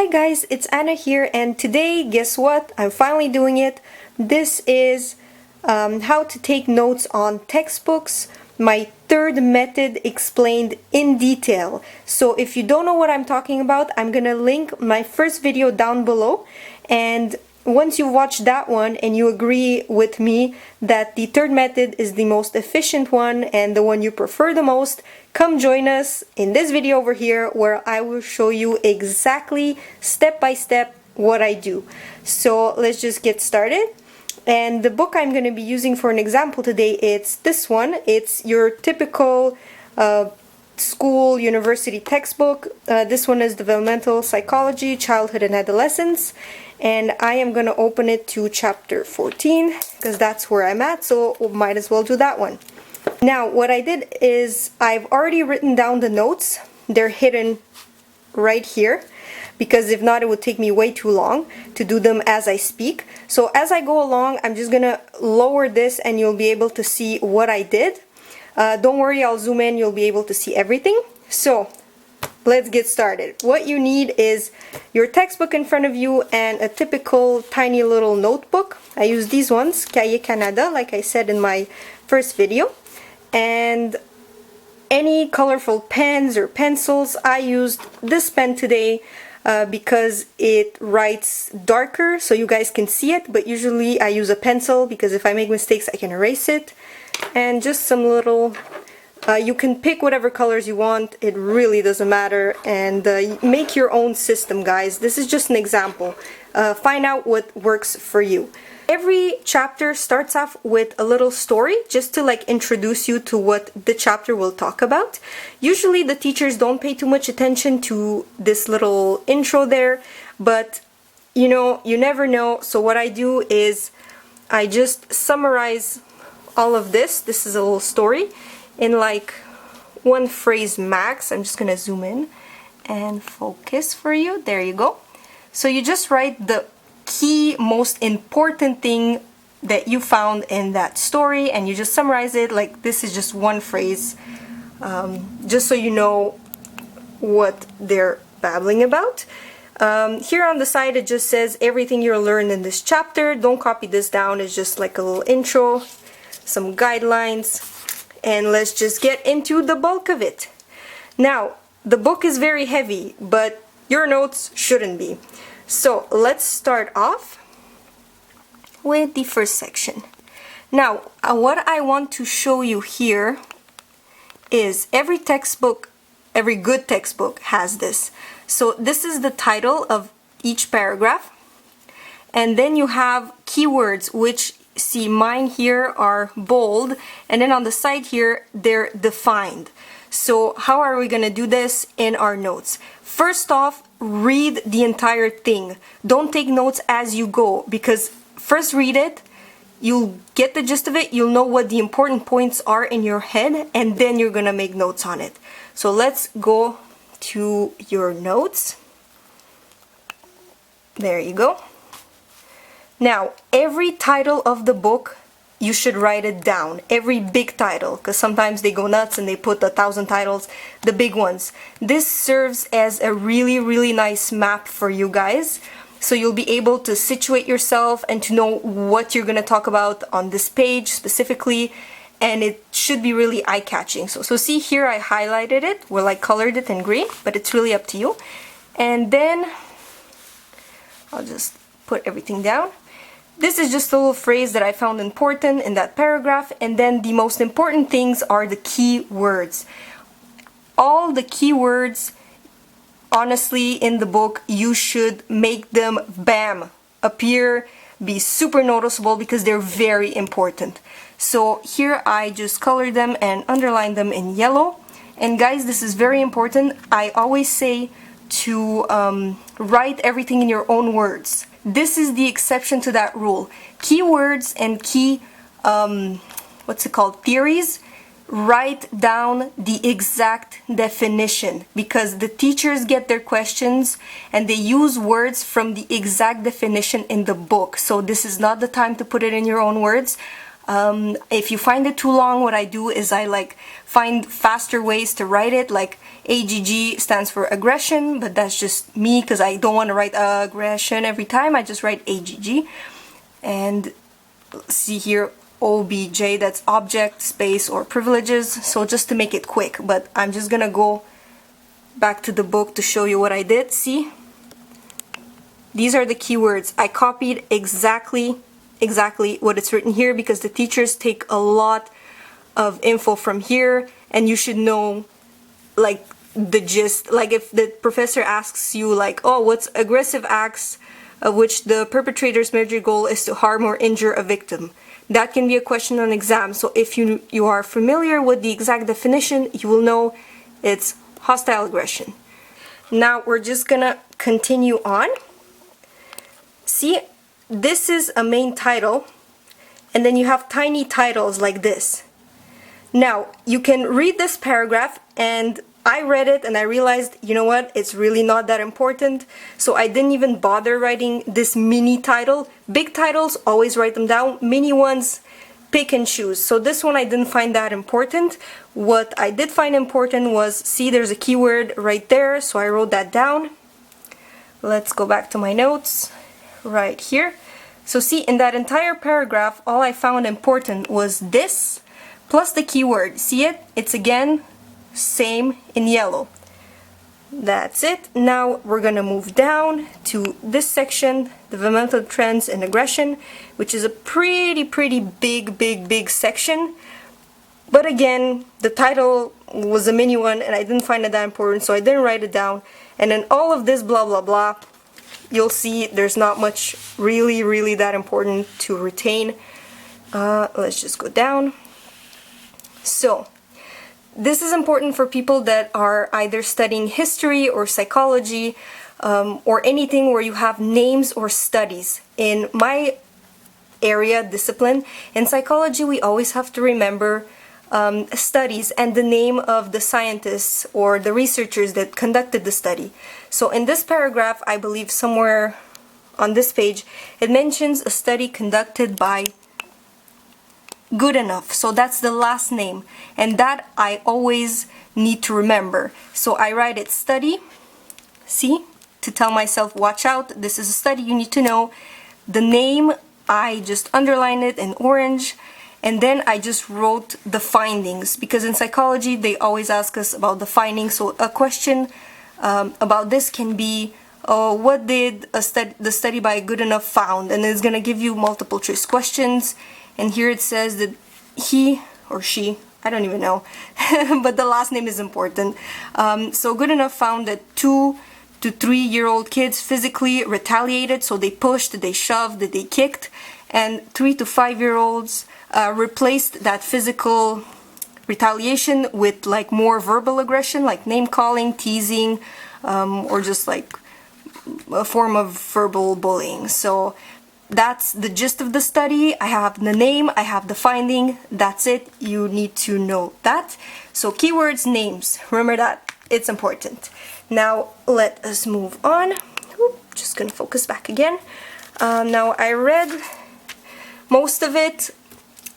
Hi guys, it's Anna here, and today, guess what? I'm finally doing it. This is how to take notes on textbooks, my third method explained in detail. So if you don't know what I'm talking about, I'm gonna link my first video down below, and once you watch that one and you agree with me that the third method is the most efficient one and the one you prefer the most, come join us in this video over here where I will show you exactly step by step what I do. So let's just get started. And the book I'm going to be using for an example today, it's this one. It's your typical school, university textbook. This one is Developmental Psychology, Childhood and Adolescence. And I am going to open it to chapter 14 because that's where I'm at, so might as well do that one. Now, what I did is I've already written down the notes. They're hidden right here because if not, it would take me way too long to do them as I speak. So as I go along, I'm just going to lower this and you'll be able to see what I did. Don't worry, I'll zoom in, you'll be able to see everything. So let's get started. What you need is your textbook in front of you and a typical tiny little notebook. I use these ones, Cahiers Canada, like I said in my first video. And any colorful pens or pencils. I used this pen today because it writes darker so you guys can see it, but usually I use a pencil because if I make mistakes I can erase it. And just some little you can pick whatever colors you want, it really doesn't matter, and make your own system, guys. This is just an example. Find out what works for you. Every chapter starts off with a little story just to like introduce you to what the chapter will talk about. Usually the teachers don't pay too much attention to this little intro there, but you know, you never know. So what I do is I just summarize all of this. This is a little story in like one phrase max. I'm just gonna zoom in and focus for you. There you go. So you just write the key, most important thing that you found in that story and you just summarize it. Like this is just one phrase, just so you know what they're babbling about. Here on the side it just says everything you'll learn in this chapter. Don't copy this down, it's just like a little intro, some guidelines, and let's just get into the bulk of it. Now, the book is very heavy, but your notes shouldn't be. So let's start off with the first section. Now, what I want to show you here is every textbook, every good textbook has this. So this is the title of each paragraph. And then you have keywords, which see mine here are bold, and then on the side here they're defined. So how are we going to do this in our notes? First off, read the entire thing. Don't take notes as you go, because first read it, you'll get the gist of it, you'll know what the important points are in your head, and then you're going to make notes on it. So let's go to your notes. There you go. Now, every title of the book, you should write it down. Every big title, because sometimes they go nuts and they put 1,000 titles, the big ones. This serves as a really, really nice map for you guys. So you'll be able to situate yourself and to know what you're going to talk about on this page specifically. And it should be really eye-catching. So see here, I highlighted it. Well, I colored it in green, but it's really up to you. And then I'll just put everything down. This is just a little phrase that I found important in that paragraph, and then the most important things are the key words. All the key words, honestly, in the book, you should make them bam, appear, be super noticeable because they're very important. So here I just colored them and underlined them in yellow. And guys, this is very important. I always say to write everything in your own words. This is the exception to that rule. Keywords and key, theories, write down the exact definition, because the teachers get their questions and they use words from the exact definition in the book. So this is not the time to put it in your own words. If you find it too long, what I do is I like find faster ways to write it, like AGG stands for aggression, but that's just me because I don't want to write aggression every time. I just write AGG. And see here, OBJ, that's object, space, or privileges. So just to make it quick, but I'm just gonna go back to the book to show you what I did. See? These are the keywords. I copied exactly what it's written here because the teachers take a lot of info from here, and you should know like the gist. Like if the professor asks you like, oh, what's aggressive acts of which the perpetrator's major goal is to harm or injure a victim? That can be a question on exam. So if you are familiar with the exact definition, you will know it's hostile aggression. Now we're just gonna continue on. See, this is a main title, and then you have tiny titles like this. Now, you can read this paragraph, and I read it and I realized, you know what, it's really not that important, so I didn't even bother writing this mini title. Big titles, always write them down. Mini ones, pick and choose. So this one I didn't find that important. What I did find important was, see, there's a keyword right there, so I wrote that down. Let's go back to my notes right here. So see, in that entire paragraph, all I found important was this plus the keyword. See it? It's again same in yellow. That's it. Now we're gonna move down to this section, developmental trends in aggression, which is a pretty big section. But again, the title was a mini one and I didn't find it that important, so I didn't write it down. And then all of this blah blah blah, you'll see there's not much really that important to retain. Let's just go down. So this is important for people that are either studying history or psychology, or anything where you have names or studies. In my area, discipline, in psychology, we always have to remember studies and the name of the scientists or the researchers that conducted the study. So in this paragraph, I believe somewhere on this page, it mentions a study conducted by Goodenough. So that's the last name, and that I always need to remember. So I write it study, see, to tell myself, watch out, this is a study, you need to know. The name, I just underline it in orange, and then I just wrote the findings, because in psychology they always ask us about the findings. So a question about this can be, what did the study by Goodenough found? And it's gonna give you multiple choice questions. And here it says that he or she, I don't even know, but the last name is important. So Goodenough found that 2 to 3-year-old kids physically retaliated, so they pushed, they shoved, they kicked, and 3 to 5-year-olds replaced that physical retaliation with like more verbal aggression, like name calling, teasing, or just like a form of verbal bullying. So that's the gist of the study. I have the name, I have the finding, that's it. You need to know that. So keywords, names, remember that, it's important. Now let us move on. Just gonna focus back again. Now I read most of it,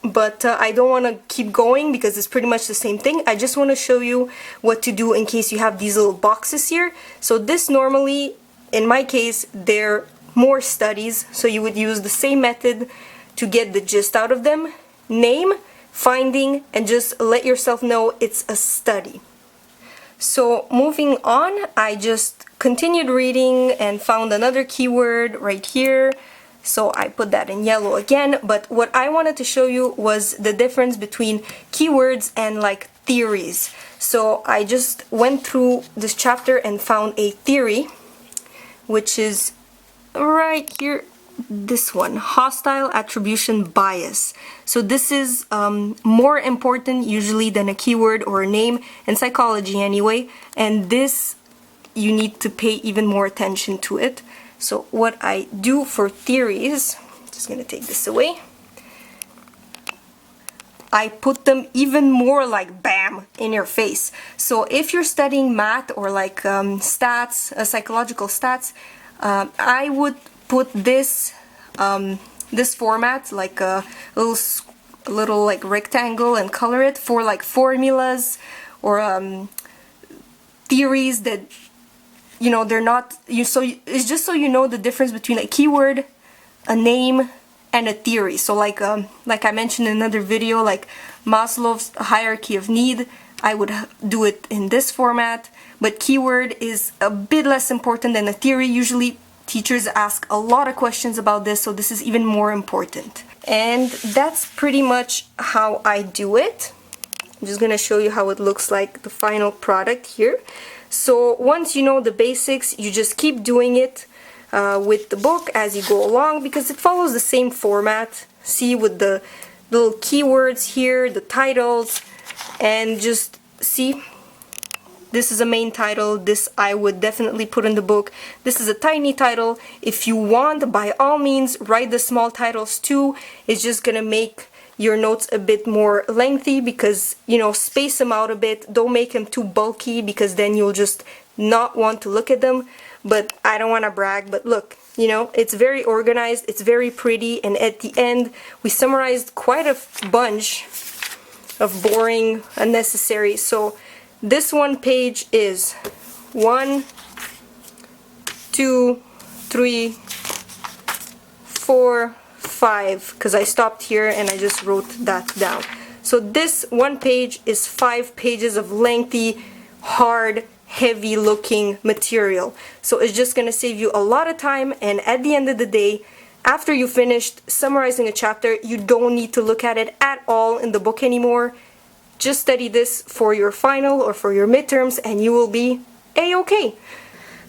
but I don't want to keep going because it's pretty much the same thing. I just want to show you what to do in case you have these little boxes here. So this normally, in my case, they're more studies, so you would use the same method to get the gist out of them. Name, finding, and just let yourself know it's a study. So moving on, I just continued reading and found another keyword right here. So I put that in yellow again, but what I wanted to show you was the difference between keywords and like theories. So I just went through this chapter and found a theory, which is right here, this one, hostile attribution bias. So this is more important usually than a keyword or a name, in psychology anyway, and this you need to pay even more attention to it. So what I do for theories, just gonna take this away, I put them even more like bam in your face. So if you're studying math or like stats, psychological stats, I would put this this format, like a little a little like rectangle and color it for like formulas or theories that, you know, they're not, so it's just so you know the difference between a keyword, a name, and a theory. So like I mentioned in another video, like Maslow's hierarchy of need, I would do it in this format, but keyword is a bit less important than a theory. Usually teachers ask a lot of questions about this, so this is even more important. And that's pretty much how I do it. I'm just gonna show you how it looks like, the final product here. So once you know the basics, you just keep doing it with the book as you go along, because it follows the same format. See, with the little keywords here, the titles, and just see, this is a main title. This I would definitely put in the book. This is a tiny title. If you want, by all means, write the small titles too. It's just gonna make your notes a bit more lengthy, because, you know, space them out a bit. Don't make them too bulky, because then you'll just not want to look at them. But I don't want to brag, but look, you know, it's very organized, it's very pretty, and at the end we summarized quite a bunch of boring, unnecessary. So this one page is 1, 2, 3, 4, 5, because I stopped here and I just wrote that down. So this one page is 5 pages of lengthy, hard, heavy looking material. So it's just gonna save you a lot of time, and at the end of the day, after you finished summarizing a chapter, you don't need to look at it at all in the book anymore. Just study this for your final or for your midterms and you will be a-okay.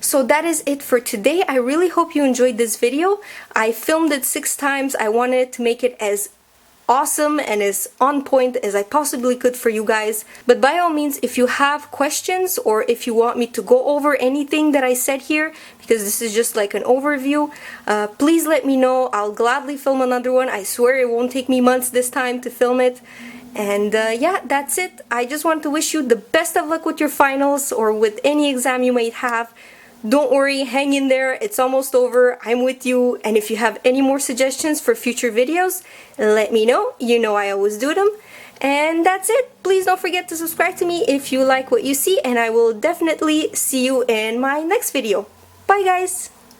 So that is it for today. I really hope you enjoyed this video. I filmed it 6 times. I wanted to make it as awesome and as on point as I possibly could for you guys. But by all means, if you have questions or if you want me to go over anything that I said here, because this is just like an overview, please let me know. I'll gladly film another one. I swear it won't take me months this time to film it. And yeah, that's it. I just want to wish you the best of luck with your finals or with any exam you might have. Don't worry, hang in there, it's almost over, I'm with you, and if you have any more suggestions for future videos, let me know. You know I always do them. And that's it. Please don't forget to subscribe to me if you like what you see, and I will definitely see you in my next video. Bye guys!